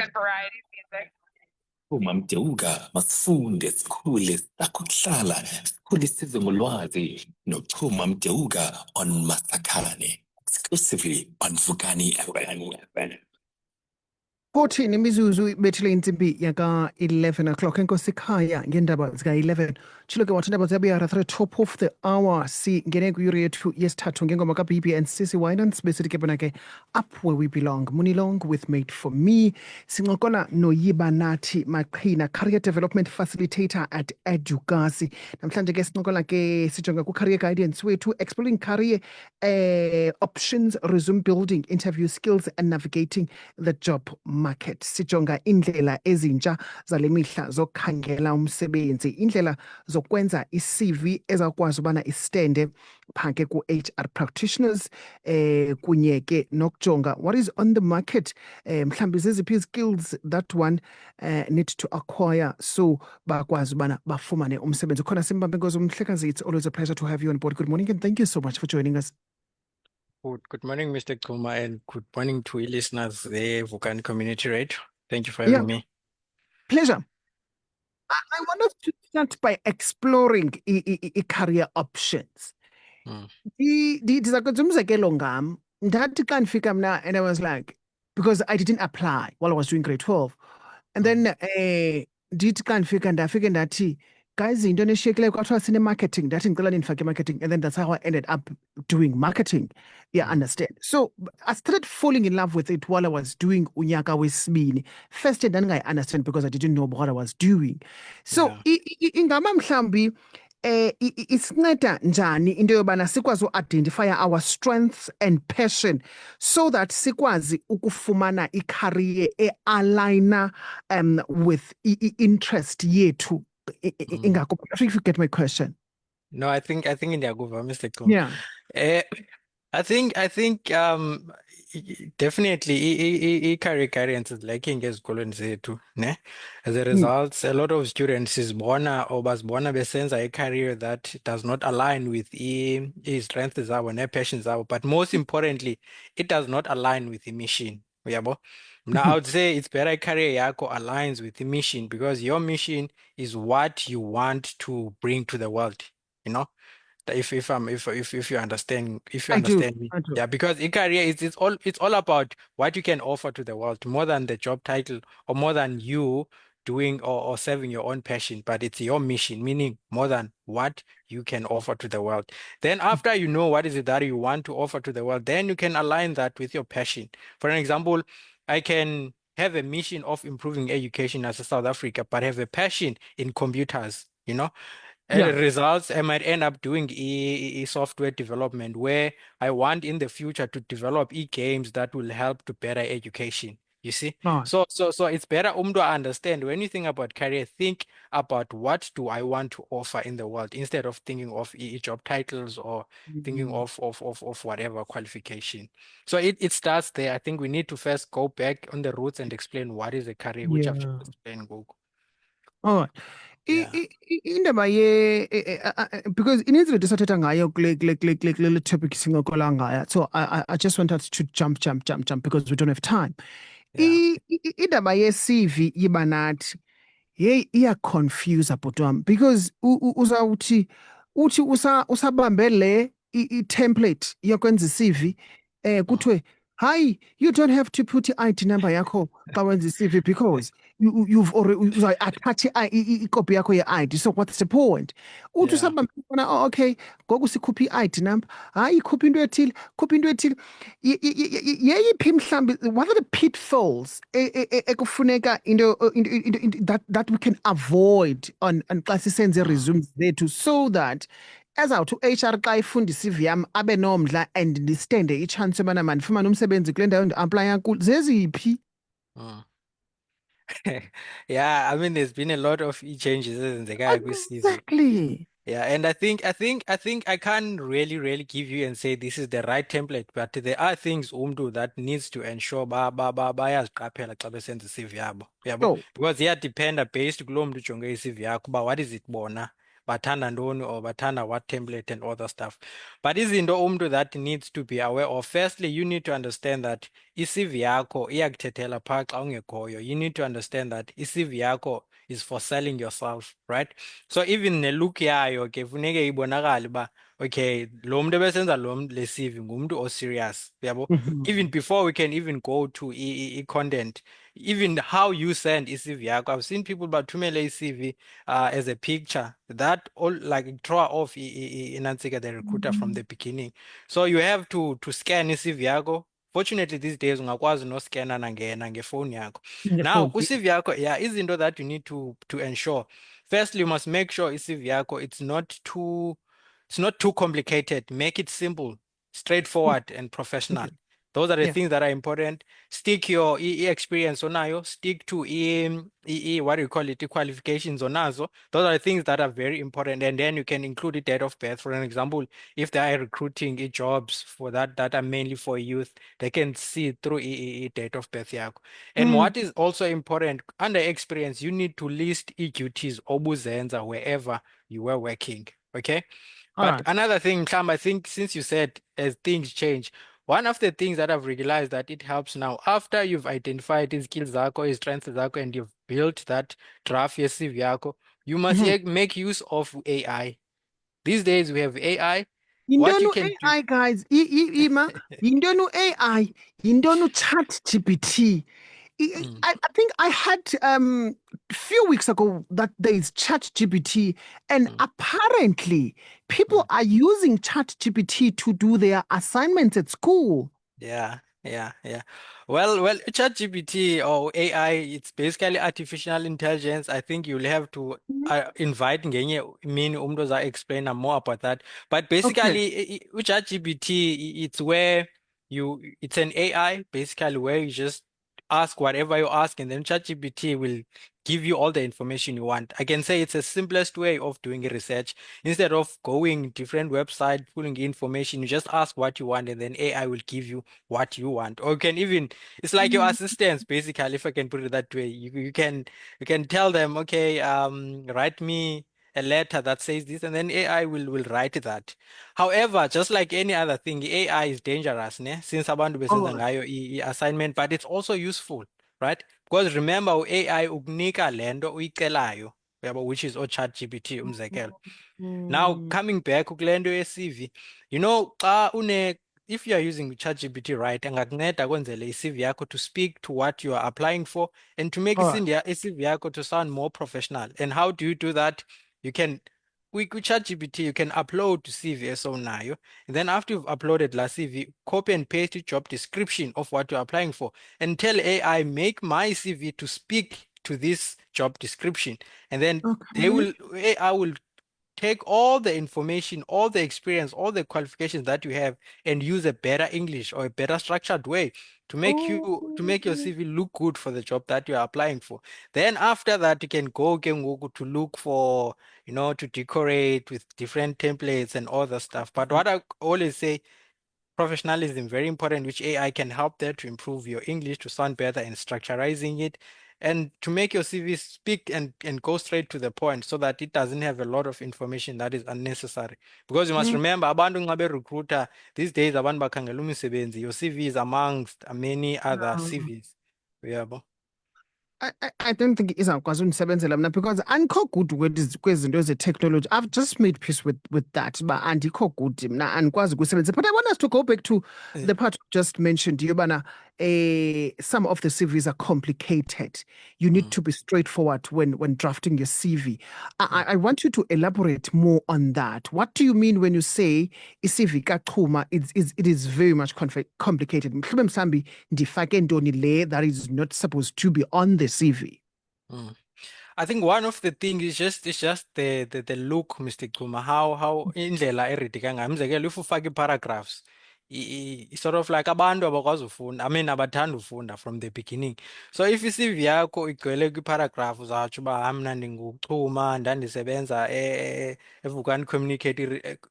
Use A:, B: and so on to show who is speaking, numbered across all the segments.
A: and variety music.
B: Uma Mdeuka masifunde sikhule sakho kuhlala sikhule size ngolwazi nochuma Mdeuka on Masakhane exclusively on Vukani FM.
C: 14 imizuzu bethile insimbi yaka 11 o'clock enkosi khaya ngendaba zika 11 chilo ke wathi indaba ziyabuya at the top of the hour singene kuyuri yethu yesithathu ngengoma kaBB and Sissy Winans besithi ke bona ke up where we belong Munilong with Made for Me sincokola noYiba Nathi Maqhina career development facilitator at Edukasi namhlanje ke sincokola ke sijonga ku career guidance wethu exploring career options resume building interview skills and navigating the job market sijonga indlela ezintsha zale mihla zokukhangela umsebenzi indlela zokwenza iCV ezakwazi ubana istende phake ku HR practitioners kunye ke nokujonga what is on the market mhlambi zeziphi skills that one need to acquire so bakwazi ubana bafumane umsebenzi khona simbambe ngozo Mhlekazi. It's always a pleasure to have you on board. Good morning and thank you so much for joining us.
D: Good morning, Mr. Kuma, and good morning to listeners there, Vukani Community Radio. Thank you for having me.
C: Pleasure. I want us to start by exploring career options. Ndizakwenzumzekelo ngam ndathi xa ndifika mna and I was like, because I didn't apply while I was doing grade 12. And then ndithi xa ndafike ndathi guys into neshiyekileyo kwathiwa sine marketing ndathi ngicela nindifake marketing and then that's how I ended up doing marketing. Yeah, understand. So I started falling in love with it while I was doing unyaka wesibini. First I understand because I didn't know what I was doing. So ingama mhlambi isinceda njani into yobana sikwazi identify our strengths and passion so that sikwazi ukufumana career aligner with interest yethu. If you get my question.
D: No, I think in the Mr. Kuma.
C: Yeah.
D: I think definitely career guidance is lacking as too. Ne? As a result, a lot of students is born or was born a career that does not align with his strengths and passions, but most importantly, it does not align with the mission. Now I would say it's better career yako aligns with the mission because your mission is what you want to bring to the world. If you understand me.
C: I do.
D: Yeah, because in career it's all about what you can offer to the world more than the job title or more than you doing or serving your own passion, but it's your mission, meaning more than what you can offer to the world. Then after you know what is it that you want to offer to the world, then you can align that with your passion. For an example, I can have a mission of improving education as a South Africa, but have a passion in computers, results, I might end up doing software development where I want in the future to develop games that will help to better education. You see?
C: Right.
D: So it's better to understand when you think about career, think about what do I want to offer in the world instead of thinking of job titles or thinking of whatever qualification. So it starts there. I think we need to first go back on the roots and explain what is a career, which I've just explained.
C: All right. Indaba because ininzi sathetha ngayo kule topic singokola ngaya so I just want us to jump because we don't have time. Indaba ye-CV Yiba Nathi iya confuse bhotwam because uzawuthi usabambe le template yokwenza iCV kuthiwe hi, you don't have to put i-ID number yakho xa wenza iCV because you've already attach ikopi yakho ye-ID. So what's the point? Uthi usabambe okay ngoku sikhupha i-ID number hayi khupha into ethile yeyiphi mhlambi what are the pitfalls ekufuneka into that we can avoid on xa sisenze resumes zethu so that ezawuthi u-HR xa ifunda iCV yam abe nomdla and ndistende ichance yobana mandifumane umsebenzi kule ndawo ndi-aplaya kuyo zeziphi?
D: Yeah, I mean there's been a lot of changes in the guy
C: Exactly.
D: Yeah, and I think I can't really give you and say this is the right template, but there are things that needs to ensure bayaziqaphela xa besenza iCV yabo. Because depend based kulo mntu ujonge iCV yakho uba what is it bona bathanda ntoni or bathanda what template and all that stuff. But izinto umuntu that needs to be aware of. Firstly, you need to understand that i-CV yakho iyakuthethela phaa xa ungekhoyo. You need to understand that i-CV yakho is for selling yourself, right? So even ne-look yayo ke funeke ibonakale uba okay, lo muntu ebesenza le CV ngumuntu o-serious, yabo? Even before we can even go to i-content, even how you send i-CV yakho. I've seen people bathumele i-CV as a picture. That all like throw off Nantsika, the recruiter from the beginning. So you have to scan i-CV yakho. Fortunately these days ungakwazi no scanner ngefone yakho. Now ku-CV yakho, yeah, izinto that you need to ensure. Firstly, you must make sure i-CV yakho it's not too complicated. Make it simple, straightforward, and professional. Those are the
C: Yeah.
D: things that are important. Stick your experience onayo, stick to what do you call it, qualifications onazo. Those are the things that are very important. And then you can include the date of birth. For an example, if they are recruiting jobs for that are mainly for youth, they can see through date of birth yakho. And what is also important, under experience, you need to list duties obuzenza wherever you were working. Okay.
C: All
D: But
C: right.
D: another thing, Clam, I think since you said as things change, one of the things that I've realized that it helps now, after you've identified his skills zako, his strengths zako, and you've built that draft your CV yako, you must make use of AI. These days we have AI. What you
C: Yintoni
D: can do.
C: AI, guys? Ima, yintoni AI? Yintoni chat GPT? I think I had a few weeks ago that there is chat GPT, and apparently people are using chat GPT to do their assignments at school.
D: Yeah. Well, ChatGPT or AI, it's basically artificial intelligence. I think you'll have to invite ngenye mini umntu oza explain more about that. But basically, ChatGPT, it's where it's an AI, basically where you just ask whatever you ask, and then ChatGPT will give you all the information you want. I can say it's the simplest way of doing research. Instead of going different website, pulling information, you just ask what you want, and then AI will give you what you want. Or you can even, it's like your assistants, basically, if I can put it that way. You can tell them, okay, write me a letter that says this, and then AI will write that. However, just like any other thing, AI is dangerous, ne? Since abantu besenza ngayo i-assignment, but it's also useful, right? Because remember, AI ukunika lento uyicelayo, which is ChatGPT, umzekelo. Now, coming back kule nto ye-CV, you know, if you are using ChatGPT right, angakunceda kwenzele i-CV yakho to speak to what you are applying for and to make i-CV yakho to sound more professional. And how do you do that? You can, with ChatGPT, you can upload to CV esonayo. And then after you've uploaded la CV, copy and paste the job description of what you're applying for and tell AI, make my CV to speak to this job description. And then AI will take all the information, all the experience, all the qualifications that you have and use a better English or a better structured way to make your CV look good for the job that you are applying for. Then after that, you can go to look for, to decorate with different templates and all the stuff. But what I always say, professionalism very important, which AI can help there to improve your English to sound better and structurizing it and to make your CV speak and go straight to the point so that it doesn't have a lot of information that is unnecessary. Because you must remember, abantu nxa recruiter these days, abantu bakhangela umsebenzi, your CV is amongst many other CVs. Uyabo?
C: I don't think izawukwazi undisebenzela mna because andikho good kwezinto ze-technology. I've just made peace with that, but andikho good mna andikwazi ukuyisebenzisa. But I want us to go back to the part you just mentioned, yobana some of the CVs are complicated. You need to be straightforward when drafting your CV. I want you to elaborate more on that. What do you mean when you say i-CV kaChuma, it is very much complicated? Mhlawumbe mhlambi ndifake ntoni le that is not supposed to be on the CV.
D: I think one of the things is just the look, Mr. Kuma, how indlela eridika ngayo. Umzekelo, if ufake paragraphs, sort of like abantu abakwazi ufunda, I mean abathanda ufunda from the beginning. So if i-CV yakho igcwele kwi-paragraph, uzatsho uba mna ndinguChuma, ndandisebenza eVukani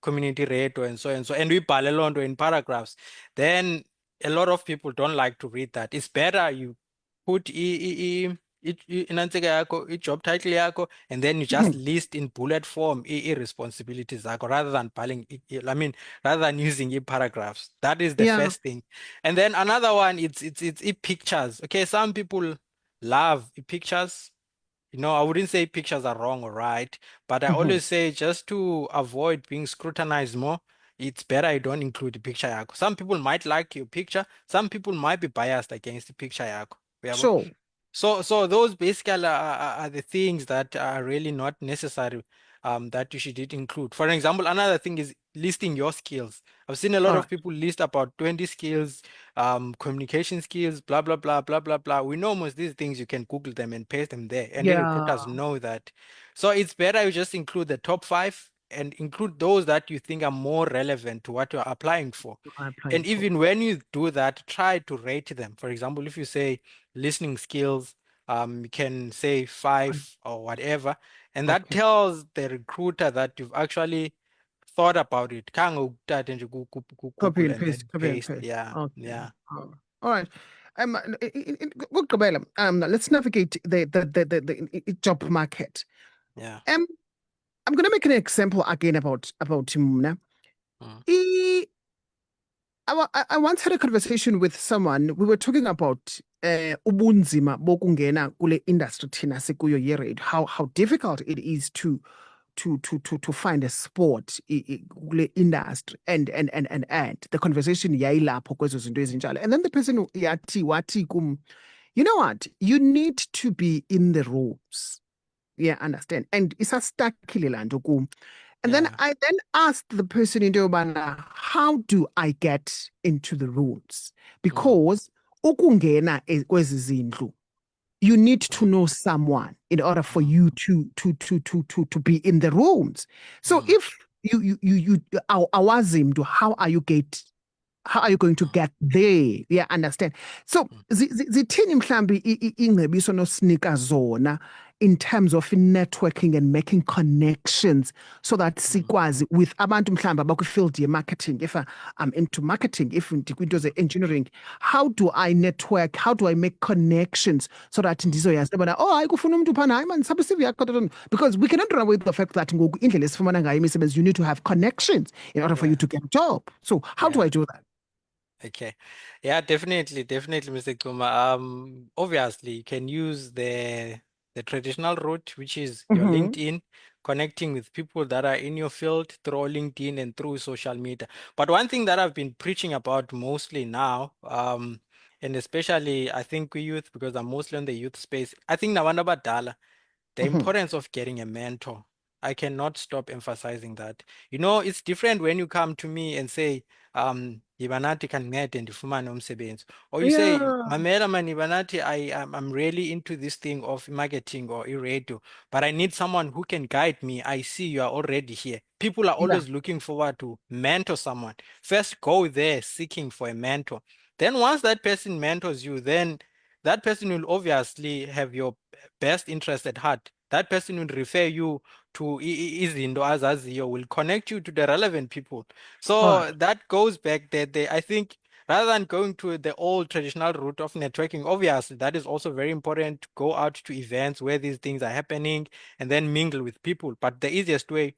D: Community Radio and so and so, and uyibhale loo nto in paragraphs, then a lot of people don't like to read that. It's better you put inantsika yakho, i-job title yakho, and then you just list in bullet form i-responsibilities zakho rather than rather than using paragraphs. That is the
C: Yeah.
D: first thing. And then another one, it's pictures. Okay, some people love pictures. You know, I wouldn't say pictures are wrong or right, but I always say just to avoid being scrutinized more, it's better I don't include the picture yakho. Some people might like your picture, some people might be biased against the picture yakho. Uyabo?
C: Sure.
D: So those basically are the things that are really not necessary that you should include. For example, another thing is listing your skills. I've seen a lot
C: All
D: of
C: right.
D: people list about 20 skills, communication skills, blah, blah, blah, blah, blah, blah. We know most these things, you can Google them and paste them there. And the recruiters
C: Yeah.
D: know that. So it's better you just include the top 5 and include those that you think are more relevant to what you're applying for.
C: I'm applying
D: And
C: for.
D: even when you do that, try to rate them. For example, if you say listening skills, you can say 5 or whatever, and that
C: Okay.
D: tells the recruiter that you've actually thought about it. Khange ukuthathe nje
C: Copy
D: Google
C: and
D: and
C: paste.
D: then
C: Copy and
D: paste.
C: paste.
D: Yeah,
C: Okay.
D: yeah,
C: All right. Gqibela, let's navigate the job market.
D: yeah.
C: I'm going to make an example again about mna.
D: Mm,
C: I I once had a conversation with someone. We were talking about ubunzima bokungena kule industry thina sikuyo ye-radio. How difficult it is to find a sport kule industry and the conversation yayilapho kwezo zinto ezinjalo. And then the person wathi kum, you know what, you need to be in the rooms. Yeah, understand. And isastakile laa nto kum. And then
D: yeah.
C: I then asked the person into yobana, how do I get into the rooms? Because ukungena kwezi zindlu, you need to know someone in order for you to be in the rooms. So if you awazi mntu, how are you going to get there? Yeah, understand. So zithini mhlambi ingcebiso nosinika zona in terms of networking and making connections so that sikwazi with abantu mhlawumbi abakwi-field ye-marketing. If I'm into marketing, if ndikwinto ze-engineering, how do I network? How do I make connections so that ndizoyazi ubana, oh, hayi kufuna umuntu phana, hayi man, sabe i-CV yakho. Because we cannot run away with the fact that ngoku indlela esifumana ngayo imisebenzi, you need to have connections in order for you to get a job. So how do I do that?
D: Okay. Yeah, definitely, Mr. Kuma. Obviously, you can use the traditional route, which is your LinkedIn, connecting with people that are in your field through LinkedIn and through social media. But one thing that I've been preaching about mostly now, and especially I think we youth, because I'm mostly on the youth space, I think nabantu abadala, the importance of getting a mentor. I cannot stop emphasizing that. You know, it's different when you come to me and say, Yibanati can net and ndifumane umsebenzi. Or you say, Mamela man Yibanati, I'm really into this thing of marketing or radio, but I need someone who can guide me. I see you are already here. People are always looking forward to mentor someone. First, go there seeking for a mentor. Then once that person mentors you, then that person will obviously have your best interest at heart. That person will refer you to izinto azaziyo, will connect you to the relevant people. So that goes back there. I think rather than going to the old traditional route of networking, obviously that is also very important to go out to events where these things are happening and then mingle with people. But the easiest way,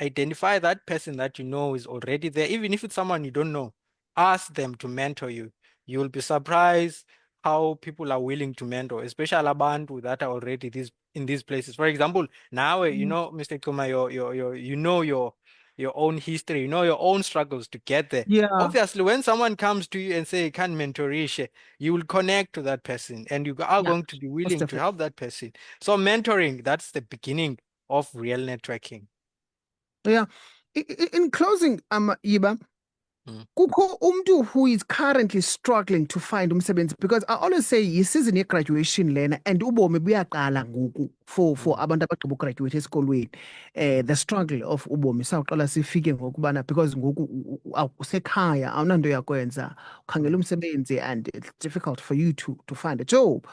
D: identify that person that you know is already there, even if it's someone you don't know, ask them to mentor you. You will be surprised how people are willing to mentor, especially abantu that are already in these places. For example, now you know, Mr. Kuma, you know your own history, you know your own struggles to get there.
C: Yeah.
D: Obviously, when someone comes to you and say, "Can mentorish," you will connect to that person, and you are going to be willing to help that person. So mentoring, that's the beginning of real networking.
C: Yeah. In closing, Yiba, kukho umntu who is currently struggling to find umsebenzi, because I always say yi-season ye-graduation lena and ubomi buyaqala ngoku for abantu abagqiba ugraduate esikolweni. The struggle of ubomi sawuqala sifike ngokubana, because ngoku usekhaya awunanto yakwenza, ukhangela umsebenzi and it's difficult for you to find a job.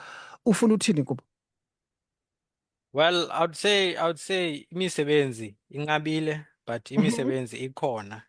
C: Ufuna uthini kubo?
D: Well, I would say imisebenzi inqabile, but imisebenzi ikhona.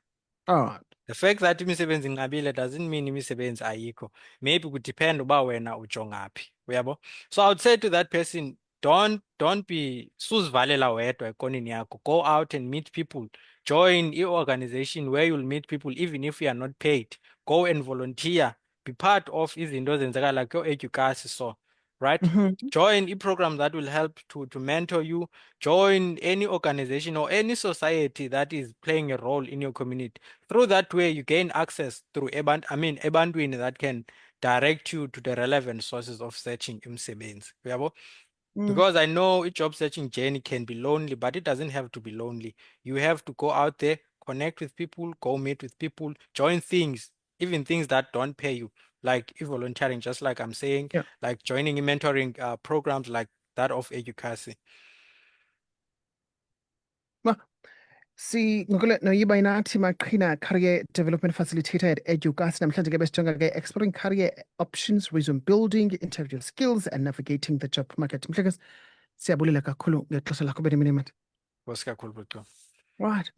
C: All right.
D: The fact that imisebenzi inqabile doesn't mean imisebenzi ayikho. Maybe could depend uba wena ujongaphi. Uyabo? So I would say to that person, don't be suzivalela wedwa ekoneni yakho. Go out and meet people. Join your organization where you'll meet people even if you are not paid. Go and volunteer. Be part of izinto ezenzeka like your educasi so, right?
C: Mhm.
D: Join a program that will help to mentor you. Join any organization or any society that is playing a role in your community. Through that way, you gain access through ebantwini that can direct you to the relevant sources of searching umsebenzi. Uyabo?
C: Mm.
D: Because I know each job searching journey can be lonely, but it doesn't have to be lonely. You have to go out there, connect with people, go meet with people, join things, even things that don't pay you, like volunteering, just like I'm saying,
C: Yeah.
D: like joining in mentoring programs like that of Educasi.
C: Ngikule noyiba inathi Maqhina Career Development Facilitator at Educasi. Namhlanje ke besijonga ke exploring career options, resume building, interview skills and navigating the job market. Mhlekes siyabulela kakhulu ngexesha lakho bene mini.
D: Oscar Kulbuto.
C: Right.